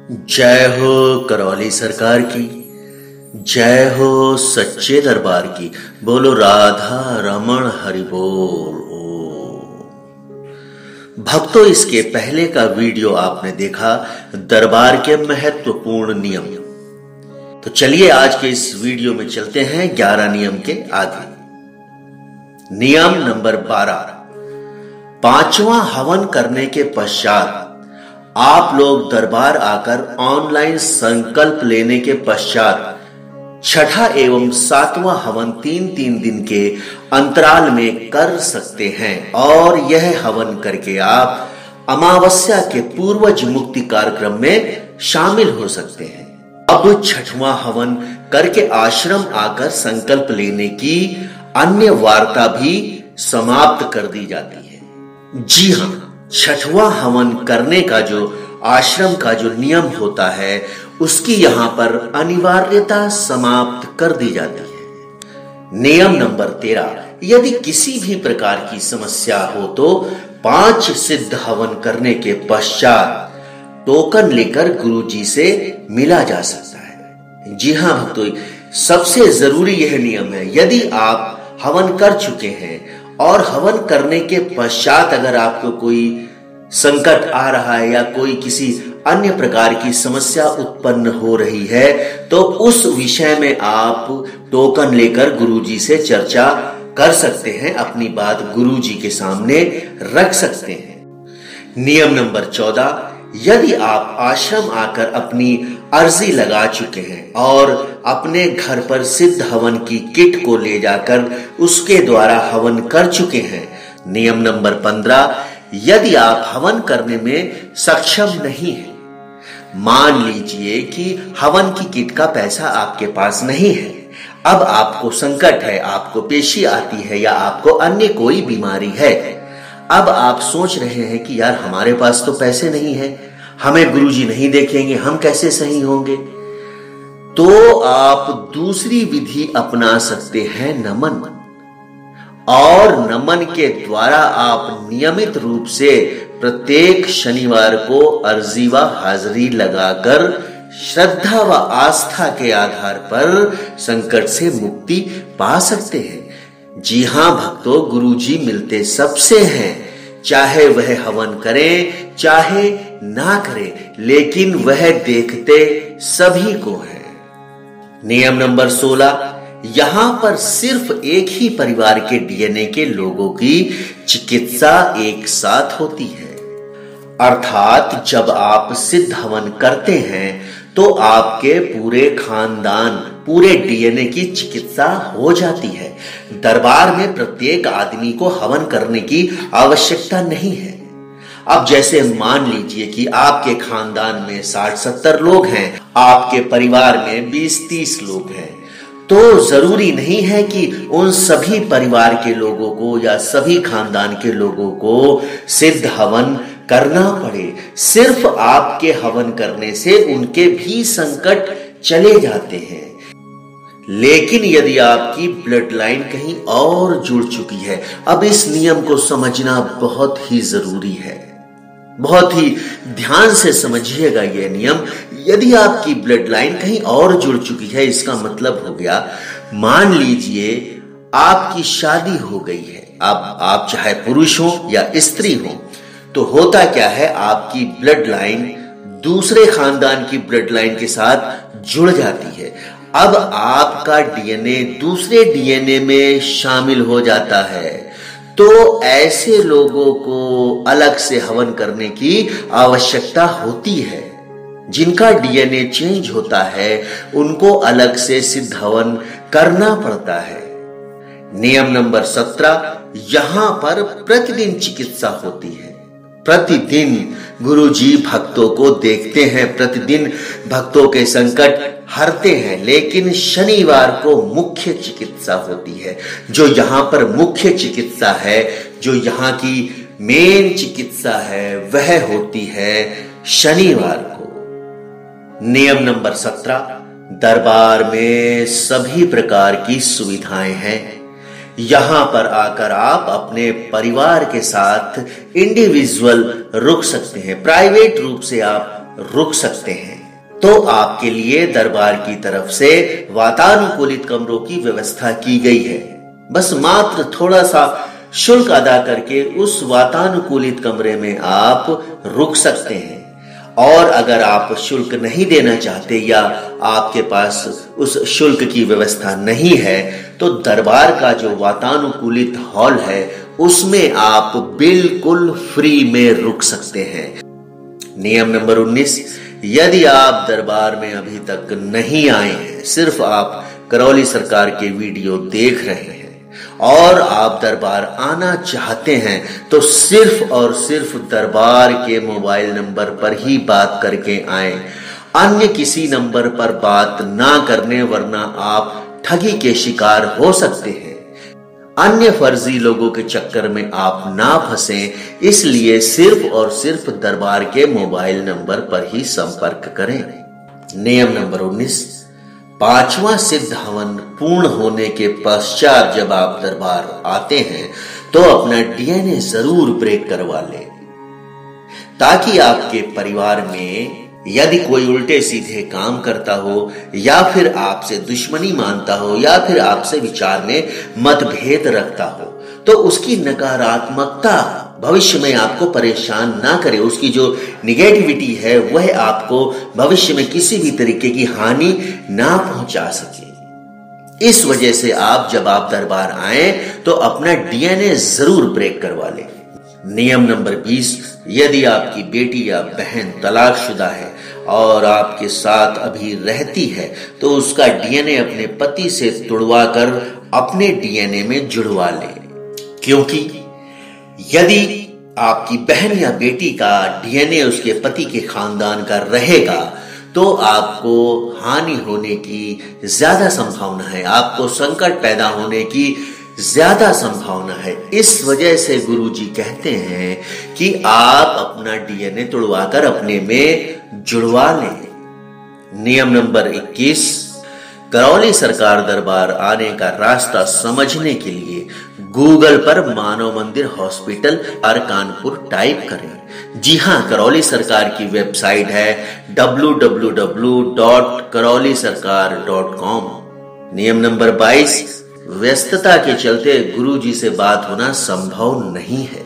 जय हो करौली सरकार की, जय हो सच्चे दरबार की। बोलो राधा रमण हरि बोल। भक्तों, इसके पहले का वीडियो आपने देखा दरबार के महत्वपूर्ण नियम। तो चलिए आज के इस वीडियो में चलते हैं 11 नियम के आगे। नियम नंबर 12, पांचवा हवन करने के पश्चात आप लोग दरबार आकर ऑनलाइन संकल्प लेने के पश्चात छठा एवं सातवां हवन 3-3 दिन के अंतराल में कर सकते हैं और यह हवन करके आप अमावस्या के पूर्वज मुक्ति कार्यक्रम में शामिल हो सकते हैं। अब छठवां हवन करके आश्रम आकर संकल्प लेने की अन्य वार्ता भी समाप्त कर दी जाती है। जी हां, छठवां हवन करने का जो आश्रम का जो नियम होता है उसकी यहां पर अनिवार्यता समाप्त कर दी जाती है। नियम नंबर 13, यदि किसी भी प्रकार की समस्या हो तो 5 सिद्ध हवन करने के पश्चात टोकन लेकर गुरुजी से मिला जा सकता है। जी हां भक्तों, सबसे जरूरी यह नियम है, यदि आप हवन कर चुके हैं और हवन करने के पश्चात अगर आपको कोई संकट आ रहा है या कोई किसी अन्य प्रकार की समस्या उत्पन्न हो रही है तो उस विषय में आप टोकन लेकर गुरुजी से चर्चा कर सकते हैं, अपनी बात गुरुजी के सामने रख सकते हैं। नियम नंबर 14, यदि आप आश्रम आकर अपनी अर्जी लगा चुके हैं और अपने घर पर सिद्ध हवन की किट को ले जाकर उसके द्वारा हवन कर चुके हैं। नियम नंबर 15, यदि आप हवन करने में सक्षम नहीं हैं, मान लीजिए कि हवन की किट का पैसा आपके पास नहीं है, अब आपको संकट है, आपको पेशी आती है या आपको अन्य कोई बीमारी है, अब आप सोच रहे हैं कि यार हमारे पास तो पैसे नहीं है, हमें गुरुजी नहीं देखेंगे, हम कैसे सही होंगे, तो आप दूसरी विधि अपना सकते हैं, नमन। और नमन के द्वारा आप नियमित रूप से प्रत्येक शनिवार को अर्जी व हाजिरी लगाकर श्रद्धा व आस्था के आधार पर संकट से मुक्ति पा सकते हैं। जी हां भक्तों, गुरुजी मिलते सबसे हैं, चाहे वह हवन करें चाहे ना करें, लेकिन वह देखते सभी को है। नियम नंबर 16, यहां पर सिर्फ एक ही परिवार के डीएनए के लोगों की चिकित्सा एक साथ होती है, अर्थात जब आप सिद्ध हवन करते हैं तो आपके पूरे खानदान पूरे डीएनए की चिकित्सा हो जाती है। दरबार में प्रत्येक आदमी को हवन करने की आवश्यकता नहीं है। अब जैसे मान लीजिए कि आपके खानदान में 60-70 लोग हैं, आपके परिवार में 20-30 लोग हैं, तो जरूरी नहीं है कि उन सभी परिवार के लोगों को या सभी खानदान के लोगों को सिद्ध हवन करना पड़े। सिर्फ आपके हवन करने से उनके भी संकट चले जाते हैं। लेकिन यदि आपकी ब्लड लाइन कहीं और जुड़ चुकी है, अब इस नियम को समझना बहुत ही जरूरी है, बहुत ही ध्यान से समझिएगा यह नियम। यदि आपकी ब्लड लाइन कहीं और जुड़ चुकी है, इसका मतलब हो गया, मान लीजिए आपकी शादी हो गई है, अब आप चाहे पुरुष हो या स्त्री हो, तो होता क्या है, आपकी ब्लड लाइन दूसरे खानदान की ब्लड लाइन के साथ जुड़ जाती है। अब आपका डीएनए दूसरे डीएनए में शामिल हो जाता है, तो ऐसे लोगों को अलग से हवन करने की आवश्यकता होती है। जिनका डीएनए चेंज होता है उनको अलग से सिद्ध हवन करना पड़ता है। नियम नंबर 17, यहां पर प्रतिदिन चिकित्सा होती है। प्रतिदिन गुरुजी भक्तों को देखते हैं, प्रतिदिन भक्तों के संकट हरते हैं, लेकिन शनिवार को मुख्य चिकित्सा होती है। जो यहाँ पर मुख्य चिकित्सा है, जो यहाँ की मेन चिकित्सा है, वह होती है शनिवार को। नियम नंबर 17, दरबार में सभी प्रकार की सुविधाएं हैं। यहां पर आकर आप अपने परिवार के साथ इंडिविजुअल रुक सकते हैं, प्राइवेट रूप से आप रुक सकते हैं। तो आपके लिए दरबार की तरफ से वातानुकूलित कमरों की व्यवस्था की गई है। बस मात्र थोड़ा सा शुल्क अदा करके उस वातानुकूलित कमरे में आप रुक सकते हैं। और अगर आप शुल्क नहीं देना चाहते या आपके पास उस शुल्क की व्यवस्था नहीं है तो दरबार का जो वातानुकूलित हॉल है उसमें आप बिल्कुल फ्री में रुक सकते हैं। नियम नंबर 19, यदि आप दरबार में अभी तक नहीं आए हैं, सिर्फ आप करौली सरकार के वीडियो देख रहे हैं और आप दरबार आना चाहते हैं तो सिर्फ और सिर्फ दरबार के मोबाइल नंबर पर ही बात करके आएं। अन्य किसी नंबर पर बात ना करने, वरना आप ठगी के शिकार हो सकते हैं। अन्य फर्जी लोगों के चक्कर में आप ना फंसें, इसलिए सिर्फ और सिर्फ दरबार के मोबाइल नंबर पर ही संपर्क करें। नियम नंबर 19, 5वां सिद्ध हवन पूर्ण होने के पश्चात जब आप दरबार आते हैं तो अपना डीएनए जरूर ब्रेक करवा लें, ताकि आपके परिवार में यदि कोई उल्टे सीधे काम करता हो या फिर आपसे दुश्मनी मानता हो या फिर आपसे विचार में मतभेद रखता हो तो उसकी नकारात्मकता भविष्य में आपको परेशान ना करे। उसकी जो निगेटिविटी है वह आपको भविष्य में किसी भी तरीके की हानि ना पहुंचा सके। इस वजह से जब आप दरबार आए तो अपना डीएनए जरूर ब्रेक करवा लें। नियम नंबर 20, यदि आपकी बेटी या बहन तलाकशुदा है और आपके साथ अभी रहती है तो उसका डीएनए अपने पति से तुड़वाकर अपने डीएनए में जुड़वा ले, क्योंकि यदि आपकी बहन या बेटी का डीएनए उसके पति के खानदान का रहेगा तो आपको हानि होने की ज्यादा संभावना है, आपको संकट पैदा होने की ज्यादा संभावना है। इस वजह से गुरुजी कहते हैं कि आप अपना डीएनए तुड़वाकर अपने में जुड़वा लें। नियम नंबर 21, करौली सरकार दरबार आने का रास्ता समझने के लिए गूगल पर मानव मंदिर हॉस्पिटल और कानपुर टाइप करें। जी हां, करौली सरकार की वेबसाइट है www.karaulisarkar.com। नियम नंबर 22, व्यस्तता के चलते गुरुजी से बात होना संभव नहीं है।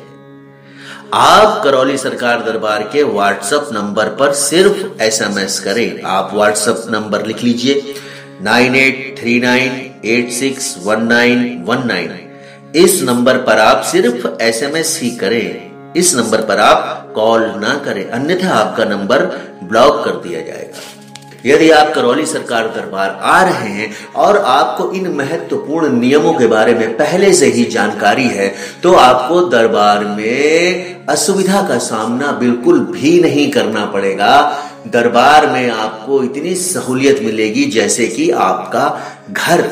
आप करौली सरकार दरबार के व्हाट्सएप नंबर पर सिर्फ एसएमएस करें। आप व्हाट्सएप नंबर लिख लीजिए 9839861919। इस नंबर पर आप सिर्फ एसएमएस ही करें, इस नंबर पर आप कॉल ना करें, अन्यथा आपका नंबर ब्लॉक कर दिया जाएगा। यदि आप करौली सरकार दरबार आ रहे हैं और आपको इन महत्वपूर्ण नियमों के बारे में पहले से ही जानकारी है तो आपको दरबार में असुविधा का सामना बिल्कुल भी नहीं करना पड़ेगा। दरबार में आपको इतनी सहूलियत मिलेगी जैसे कि आपका घर।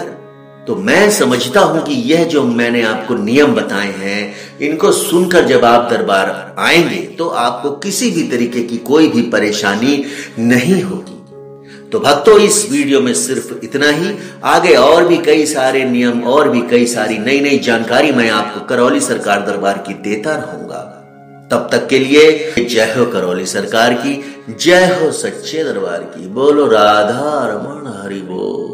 तो मैं समझता हूं कि यह जो मैंने आपको नियम बताए हैं, इनको सुनकर जब आप दरबार आएंगे तो आपको किसी भी तरीके की कोई भी परेशानी नहीं होगी। तो भक्तों, इस वीडियो में सिर्फ इतना ही। आगे और भी कई सारे नियम और भी कई सारी नई नई जानकारी मैं आपको करौली सरकार दरबार की देता रहूंगा। तब तक के लिए जय हो करौली सरकार की, जय हो सच्चे दरबार की। बोलो राधा रमण हरि बोल।